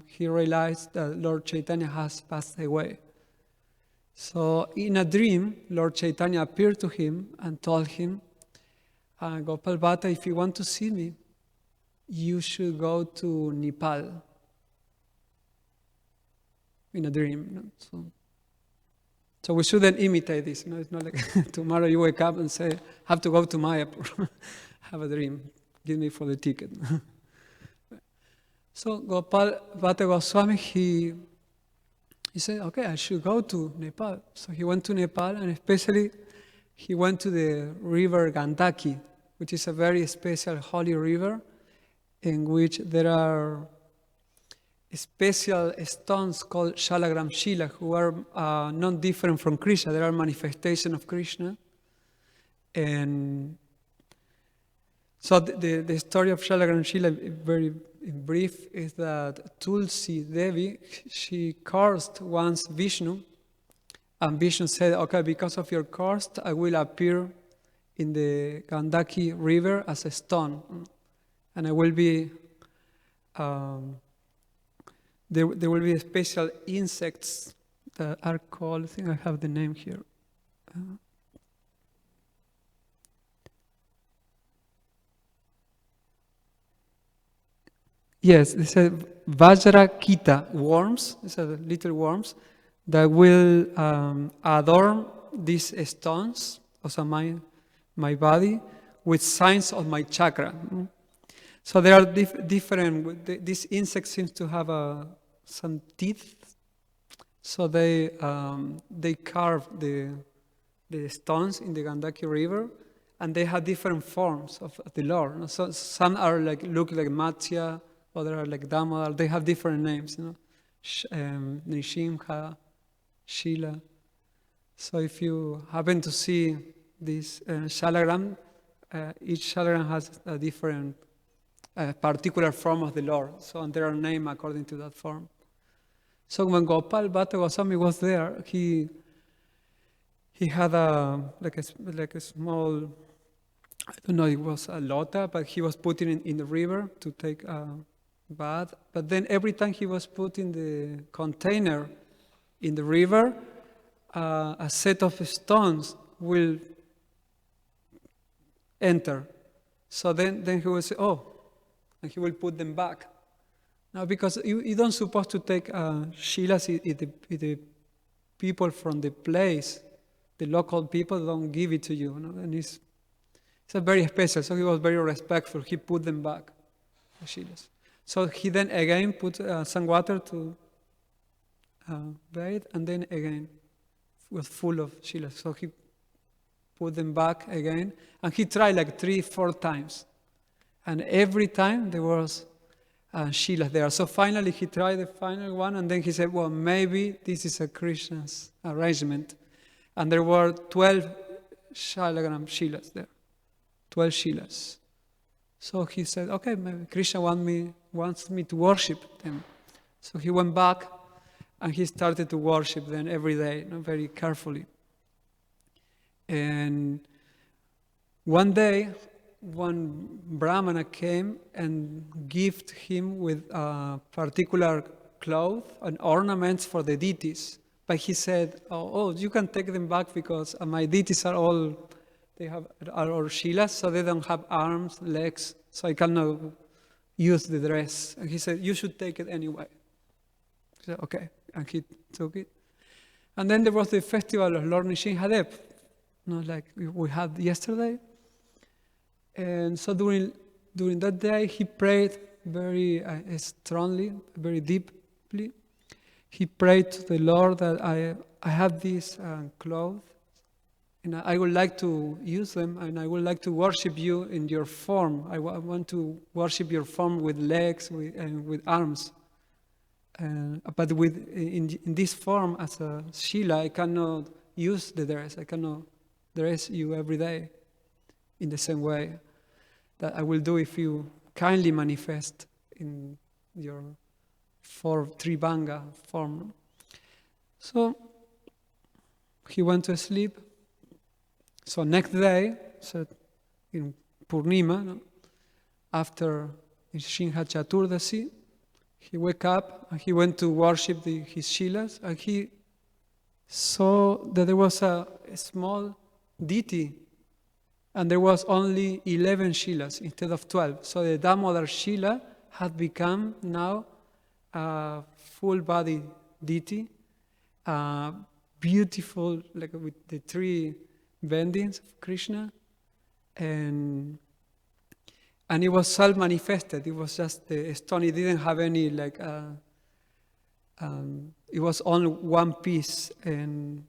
he realized that Lord Chaitanya has passed away. So in a dream, Lord Chaitanya appeared to him and told him, Gopal Bhatta, if you want to see me, you should go to Nepal. In a dream. So we shouldn't imitate this. It's not like tomorrow you wake up and say, have to go to Mayapur. Have a dream. Give me for the ticket. So Gopal Bhatta Goswami, he said, okay, I should go to Nepal. So he went to Nepal, and especially he went to the river Gandaki, which is a very special holy river in which there are special stones called Shalagram Shila, who are not different from Krishna. They are manifestation of Krishna. And so the story of Shalagram Shila, very brief, is that Tulsi Devi, she cursed once Vishnu, and Vishnu said, okay, because of your curse, I will appear in the Gandaki river as a stone, and I will be there will be special insects that are called, I think I have the name here. Yes, they said Vajrakita worms, these are the little worms that will adorn these stones, also my body, with signs of my chakra. So there are different, this insect seems to have some teeth, so they carve the stones in the Gandaki River, and they have different forms of the Lord. So some are look like Matsya, others are like Damodar. They have different names, Nrsimha, Shila. So if you happen to see this shalagram, each shalagram has a different particular form of the Lord. So there are names according to that form. So when Gopal Bhatta Goswami was there, he had like a small, I don't know, it was a lota, but he was putting it in the river to take a bath. But then every time he was putting the container in the river, a set of stones will enter. So then he will say, oh, and he will put them back. Now, because you don't supposed to take shilas if the people from the place, the local people don't give it to you. And it's a very special, so he was very respectful. He put them back, the shilas. So he then again put some water to bathe, and then again was full of shilas. So he put them back again, and he tried like 3-4 times. And every time there was shilas there. So finally he tried the final one, and then he said, well, maybe this is a Krishna's arrangement. And there were 12 shalagram shilas there. 12 shilas. So he said, okay, maybe Krishna wants me to worship them. So he went back and he started to worship them every day, very carefully. And one day, one Brahmana came and gifted him with a particular cloth and ornaments for the deities. But he said, oh, you can take them back because my deities are all shilas, so they don't have arms, legs, so I cannot use the dress. And he said, you should take it anyway. He said, okay, and he took it. And then there was the festival of Lord Nrsimhadev, like we had yesterday. And so during that day, he prayed very strongly, very deeply. He prayed to the Lord that I have these clothes, and I would like to use them, and I would like to worship you in your form. I want to worship your form with legs and with arms. But in this form, as a Shila, I cannot use the dress. I cannot dress you every day in the same way that I will do if you kindly manifest in your Tribanga form. So he went to sleep. So next day, so in Purnima, after Nrsimha Chaturdasi, he woke up and he went to worship his shilas, and he saw that there was a small deity, and there was only 11 shilas instead of 12. So the Damodar Shila had become now a full-body deity, beautiful, like with the 3 bendings of Krishna, and it was self-manifested. It was just the stone. It didn't have any it was only one piece, and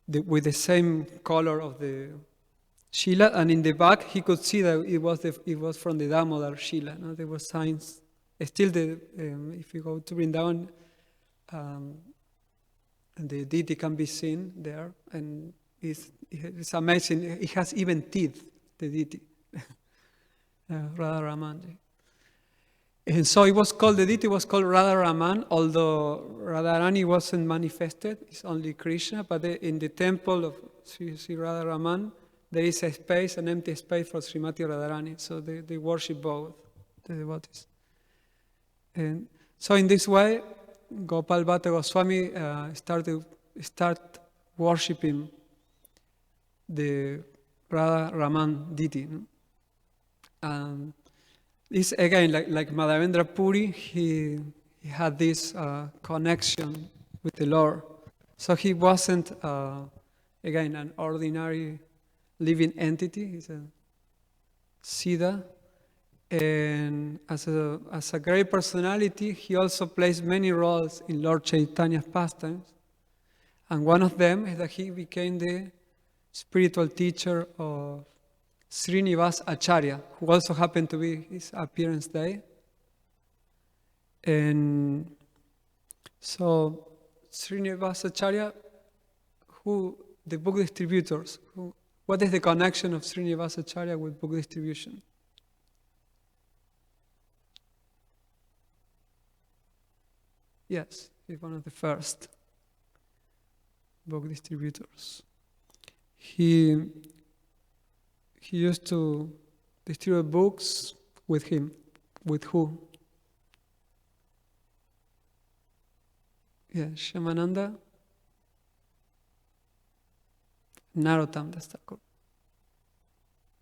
with the same color of the Shila, and in the back he could see that it was from the Damodar Shila. There were signs. Still, if you go to Vrindavan, the deity can be seen there, and it's amazing. It has even teeth, the deity, Radharaman. And so the deity was called Radharaman, although Radharani wasn't manifested. It's only Krishna. But in the temple of Sri Radharaman, there is a space, an empty space for Srimati Radharani. So they worship both, the devotees. And so in this way, Gopal Bhatta Goswami start worshiping the Radha Raman deity. This again, like Madhavendra Puri, he had this connection with the Lord. So he wasn't, again, an ordinary living entity. He's a Siddha. And as a great personality, he also plays many roles in Lord Chaitanya's pastimes. And one of them is that he became the spiritual teacher of Srinivas Acharya, who also happened to be his appearance day. And so Srinivas Acharya, the book distributors, what is the connection of Srinivas Acharya with book distribution? Yes, he's one of the first book distributors. He used to distribute books with him. With who? Yeah, Shamananda. Narottam Dastakar.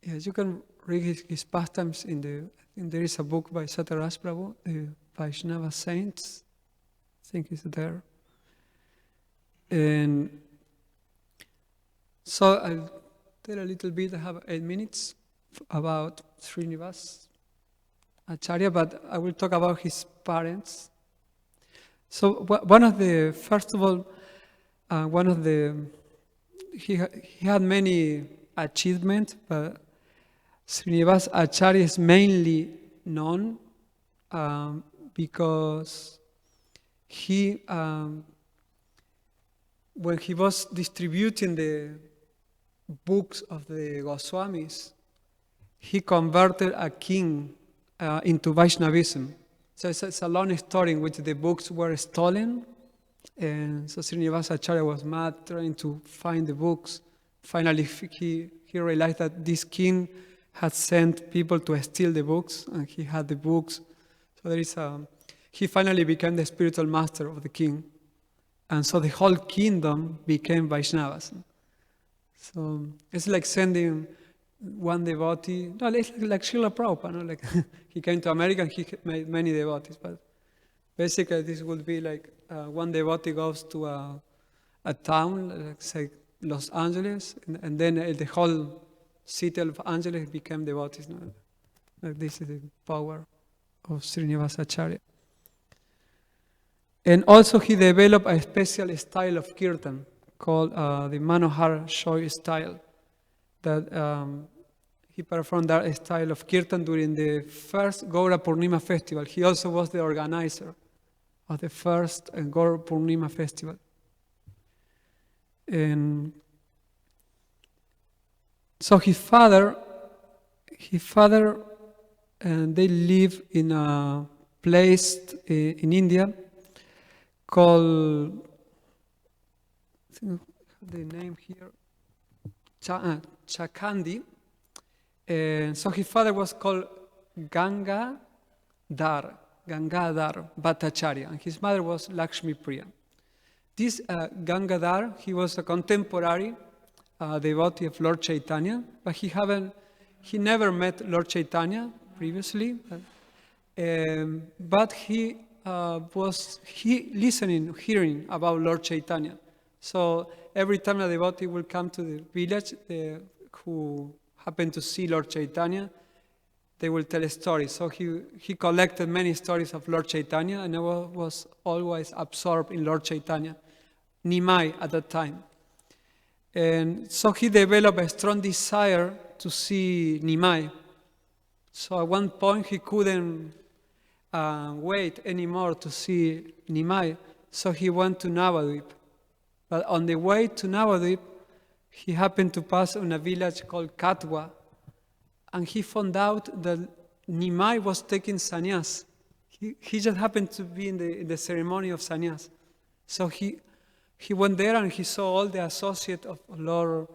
Yes, you can read his pastimes I think there is a book by Sataraj Prabhu, the Vaishnava Saints. I think it's there. And so I'll tell a little bit, I have 8 minutes, about Srinivas Acharya, but I will talk about his parents. So first of all, he had many achievements, but Srinivas Acharya is mainly known because when he was distributing the books of the Goswamis, he converted a king into Vaishnavism. So it's a long story in which the books were stolen, and so Srinivas Acharya was mad trying to find the books. Finally, he realized that this king had sent people to steal the books, and he had the books. So he finally became the spiritual master of the king. And so the whole kingdom became Vaishnavas. So it's like sending one devotee, it's like Srila Prabhupada, like he came to America and he made many devotees, but basically this would be like one devotee goes to a town, like say Los Angeles, and then the whole city of Angeles became devotees. Like this is the power of Srinivas Acharya. And also he developed a special style of kirtan called the Manohar Shoy style, that he performed that style of kirtan during the first Gaura Purnima festival. He also was the organizer of the first Gaura Purnima festival. And so his father, and they live in a place in India called, I think the name here, Chakandi. And so his father was called Gangadhar Bhattacharya, and his mother was Lakshmi Priya. This Gangadhar, he was a contemporary devotee of Lord Chaitanya, but he never met Lord Chaitanya previously, but he was hearing about Lord Chaitanya. So every time a devotee will come to the village who happened to see Lord Chaitanya, they will tell a story. So he collected many stories of Lord Chaitanya, and I was always absorbed in Lord Chaitanya, Nimai at that time. And so he developed a strong desire to see Nimai. So at one point he couldn't wait anymore to see Nimai, so he went to Navadvip. But on the way to Navadvip, he happened to pass on a village called Katwa, and he found out that Nimai was taking sannyas. He just happened to be in the ceremony of sannyas. So he went there and he saw all the associates of Lord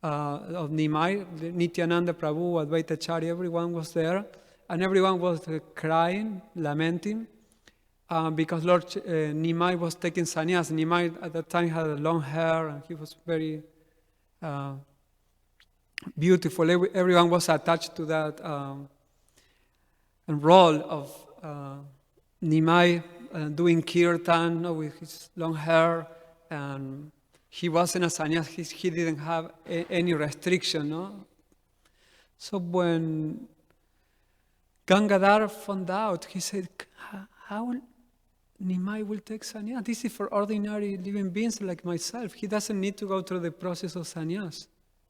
of Nimai, Nityananda Prabhu, Advaita Acharya, everyone was there, and everyone was crying, lamenting, because Lord Nimai was taking sannyas. Nimai at that time had long hair and he was very beautiful. Everyone was attached to that and role of Nimai doing kirtan, with his long hair, and he wasn't a sannyas, he didn't have any restriction. No? So when Gangadhar found out, he said, how Nimai will take sannyas? This is for ordinary living beings like myself. He doesn't need to go through the process of sannyas.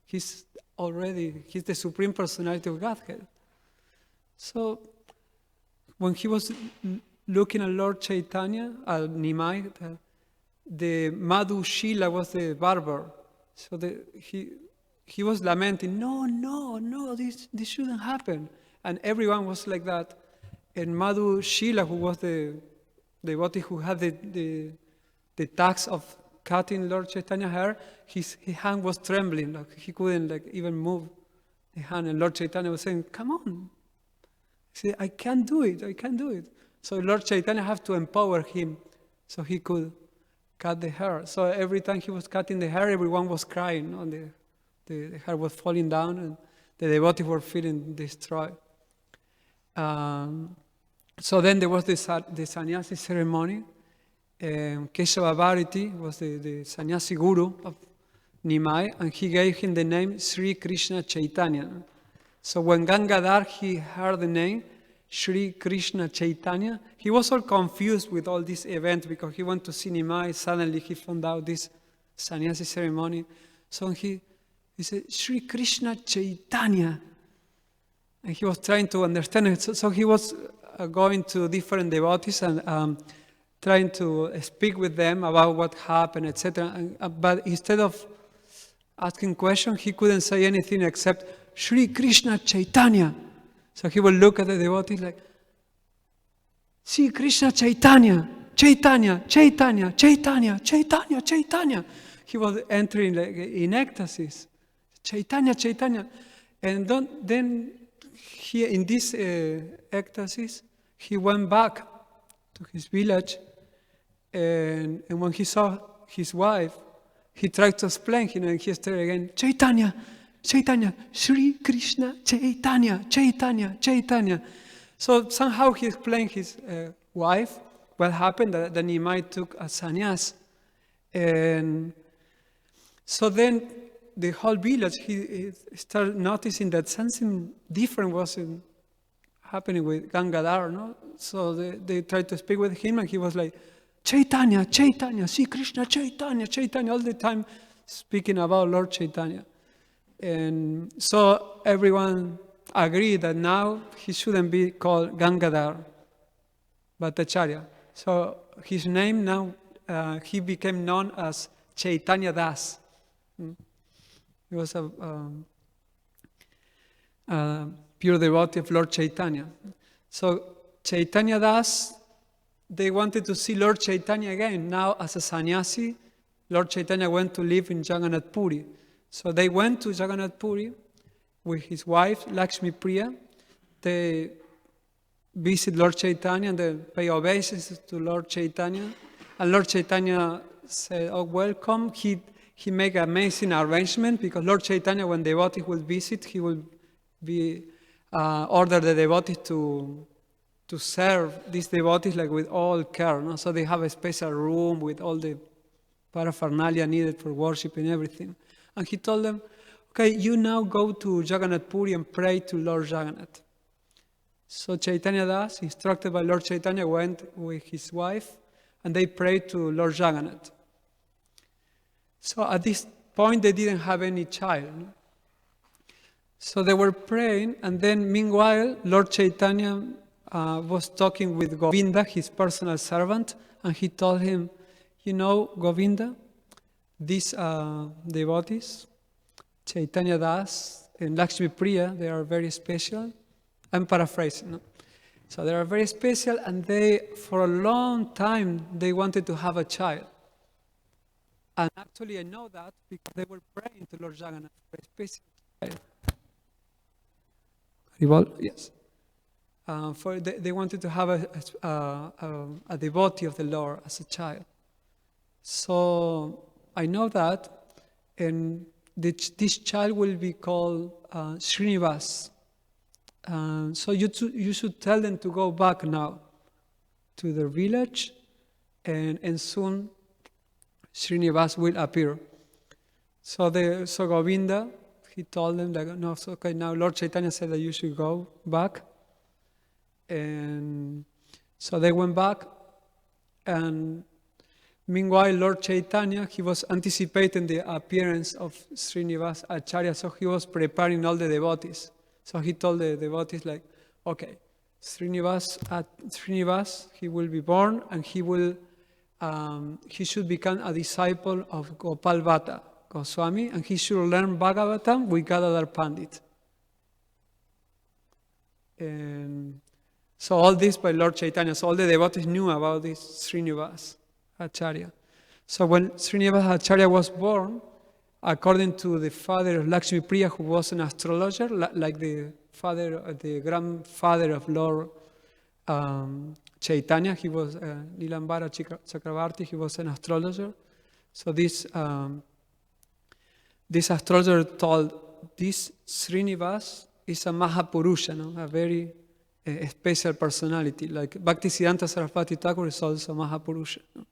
He's the Supreme Personality of Godhead. So when he was looking at Lord Chaitanya, at Nimai, the Madhu Shila was the barber. So he was lamenting, no, this shouldn't happen. And everyone was like that. And Madhu Shila, who was the devotee who had the task of cutting Lord Chaitanya's hair, his hand was trembling, like he couldn't even move the hand. And Lord Chaitanya was saying, come on. He said, I can't do it. So Lord Chaitanya had to empower him so he could cut the hair. So every time he was cutting the hair, everyone was crying. And the hair was falling down and the devotees were feeling destroyed. So then there was the sannyasi ceremony. Keshava Bharati was the sannyasi guru of Nimai, and he gave him the name Sri Krishna Chaitanya. So when Gangadhar, he heard the name Sri Krishna Chaitanya, he was all confused with all these events because he went to see Nimai. Suddenly he found out this sannyasi ceremony. So he said, Sri Krishna Chaitanya. And he was trying to understand it. So he was going to different devotees and trying to speak with them about what happened, etc. But instead of asking questions, he couldn't say anything except Sri Krishna Chaitanya. So he would look at the devotees like, Sri Krishna Chaitanya, Chaitanya, Chaitanya, Chaitanya, Chaitanya, Chaitanya. He was entering in ecstasies. Chaitanya, Chaitanya. And then he, in this ecstasies, he went back to his village, and when he saw his wife, he tried to explain him, and he started again, Chaitanya, Chaitanya, Sri Krishna Chaitanya, Chaitanya, Chaitanya. So somehow he explained his wife what happened, that Nimai took a sannyas. And so then the whole village, he started noticing that something different was happening with Gangadhar, no? So they tried to speak with him, and he was like, Chaitanya, Chaitanya, Sri Krishna Chaitanya, Chaitanya, all the time speaking about Lord Chaitanya. And so everyone agreed that now he shouldn't be called Gangadhar, but Acharya. So his name now, he became known as Chaitanya Das. He was a pure devotee of Lord Chaitanya. So Chaitanya Das, they wanted to see Lord Chaitanya again. Now as a sannyasi, Lord Chaitanya went to live in Jagannath Puri. So they went to Jagannath Puri with his wife, Lakshmi Priya. They visit Lord Chaitanya and they pay obeisances to Lord Chaitanya. And Lord Chaitanya said, oh, welcome. He made an amazing arrangement because Lord Chaitanya, when devotees will visit, he will be order the devotees to serve these devotees like with all care. No? So they have a special room with all the paraphernalia needed for worship and everything. And he told them, okay, you now go to Jagannath Puri and pray to Lord Jagannath. So Chaitanya Das, instructed by Lord Chaitanya, went with his wife and they prayed to Lord Jagannath. So at this point, they didn't have any child. No? So they were praying, and then meanwhile, Lord Chaitanya was talking with Govinda, his personal servant, and he told him, you know, Govinda, these devotees, Chaitanya Das and Lakshmi Priya, they are very special. I'm paraphrasing. No? So they are very special, and they, for a long time, they wanted to have a child. And actually, I know that because they were praying to Lord Jagannath for a special child. Yes. They wanted to have a devotee of the Lord as a child. So I know that, and this child will be called Srinivas. So you should tell them to go back now to their village, and soon Srinivas will appear. So Govinda, he told them that, no, it's okay, now Lord Chaitanya said that you should go back. And so they went back, and meanwhile Lord Chaitanya, he was anticipating the appearance of Srinivas Acharya, so he was preparing all the devotees. So he told the devotees like, okay, Srinivas, he will be born, and he should become a disciple of Gopal Bhatta Goswami, and he should learn Bhagavatam with Gadadhar Pandit. And so all this by Lord Chaitanya. So all the devotees knew about this Srinivas Acharya. So when Srinivas Acharya was born, according to the father of Lakshmi Priya, who was an astrologer, like the grandfather of Lord Chaitanya, he was Nilambara Chakravarti, he was an astrologer. So this astrologer told, this Srinivas is a Mahapurusha, no? A very special personality. Like Bhaktisiddhanta Saraswati Thakur is also Mahapurusha. No?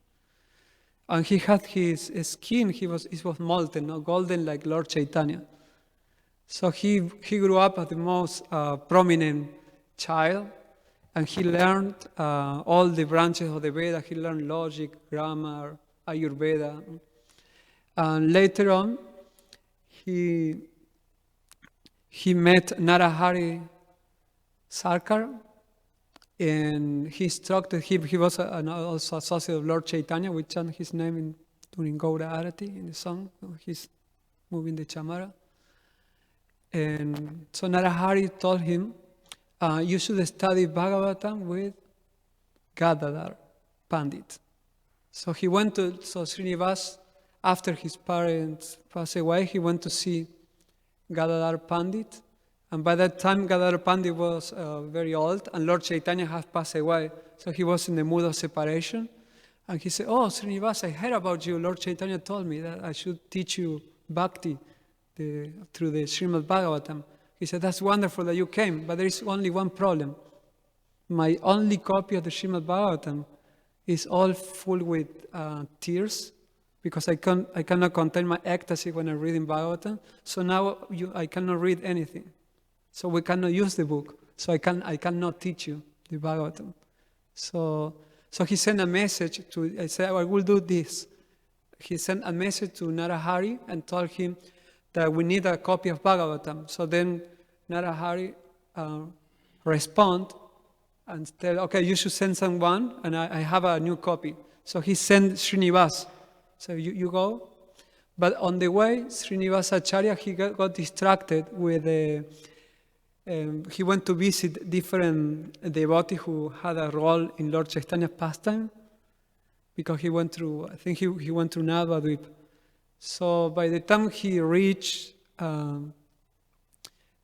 And he had his skin, it was molten, no? Golden like Lord Chaitanya. So he grew up as the most prominent child, and he learned all the branches of the Veda. He learned logic, grammar, Ayurveda. And later on, he met Narahari Sarkar, and he instructed him. He was also associate of Lord Chaitanya. We chant his name during Gaura Arati in the song. He's moving the chamara. And so Narahari told him, you should study Bhagavatam with Gadadhar Pandit. So Srinivas, after his parents passed away, he went to see Gadadhar Pandit. And by that time, Gadadhar Pandit was very old, and Lord Chaitanya had passed away. So he was in the mood of separation. And he said, oh, Srinivas, I heard about you. Lord Chaitanya told me that I should teach you bhakti through the Srimad Bhagavatam. He said, that's wonderful that you came, but there is only one problem. My only copy of the Srimad Bhagavatam is all full with tears, because I cannot contain my ecstasy when I'm reading Bhagavatam. So now I cannot read anything. So we cannot use the book. So I cannot teach you the Bhagavatam. So he sent a message I said, I will do this. He sent a message to Narahari and told him that we need a copy of Bhagavatam. So then Narahari respond and tell, okay, you should send someone, and I have a new copy. So he sent Srinivas. So you go. But on the way, Srinivas Acharya, he got distracted with he went to visit different devotees who had a role in Lord Chaitanya's pastime, because he went through, I think he went through Navadvip. So by the time he reached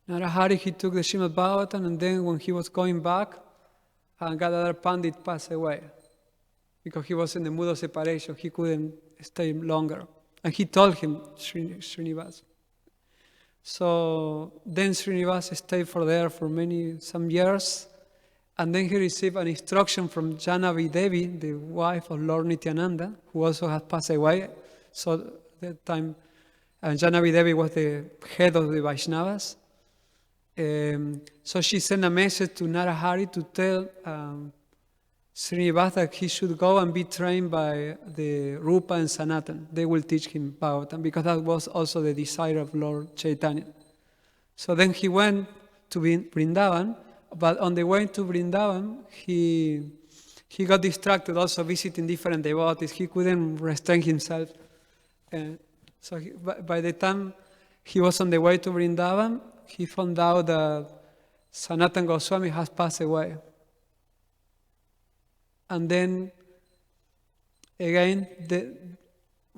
Narahari, he took the Srimad Bhagavatam, and then when he was going back, Gadadhar Pandit passed away, because he was in the mood of separation. He couldn't stay longer. And he told him, Srinivas. So then Srinivas stayed for some years, and then he received an instruction from Janavi Devi, the wife of Lord Nityananda, who also had passed away. So at that time, Janavi Devi was the head of the Vaishnavas. So she sent a message to Narahari to tell Srinivas that he should go and be trained by the Rupa and Sanatan. They will teach him Bhagavatam, because that was also the desire of Lord Chaitanya. So then he went to Vrindavan, but on the way to Vrindavan, he got distracted also visiting different devotees. He couldn't restrain himself. So by the time he was on the way to Vrindavan, he found out that Sanatan Goswami has passed away. And then, again,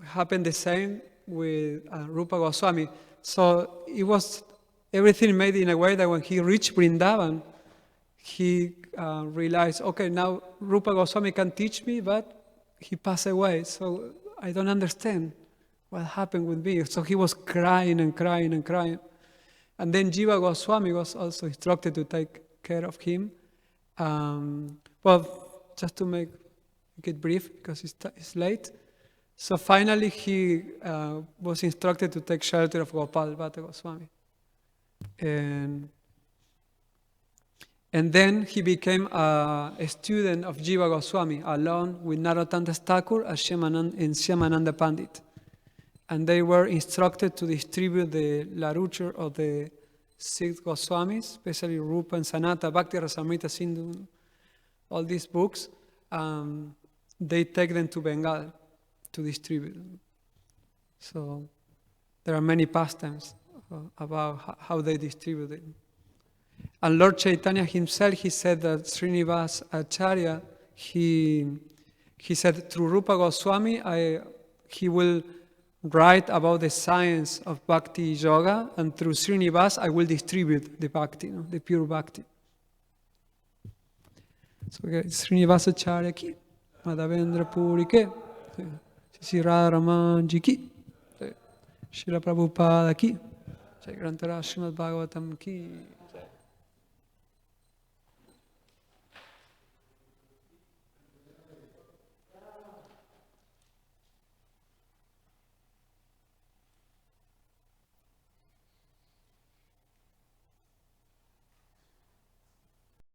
happened the same with Rupa Goswami. So it was everything made in a way that when he reached Vrindavan, he realized, okay, now Rupa Goswami can teach me, but he passed away. So I don't understand what happened with me. So he was crying and crying and crying. And then Jiva Goswami was also instructed to take care of him. Well, just to make it brief, because it's late. So finally he was instructed to take shelter of Gopal Bhatta Goswami. And then he became a student of Jiva Goswami, along with Narottam Das Thakur and Shyamananda Pandit. And they were instructed to distribute the literature of the 6 Goswamis, especially Rupa and Sanata, Bhakti Rasamrita Sindhu, all these books. They take them to Bengal to distribute them. So there are many pastimes about how they distribute it. And Lord Chaitanya himself, he said that Srinivas Acharya, he said through Rupa Goswami, he will write about the science of Bhakti Yoga, and through Srinivas I will distribute the Bhakti, the pure Bhakti. So Srinivas Acharya ki, Madhavendra Puri ke, Sri Radharaman ji ki, Srila Prabhupada ki, Jai Grantara Srimad Bhagavatam ki.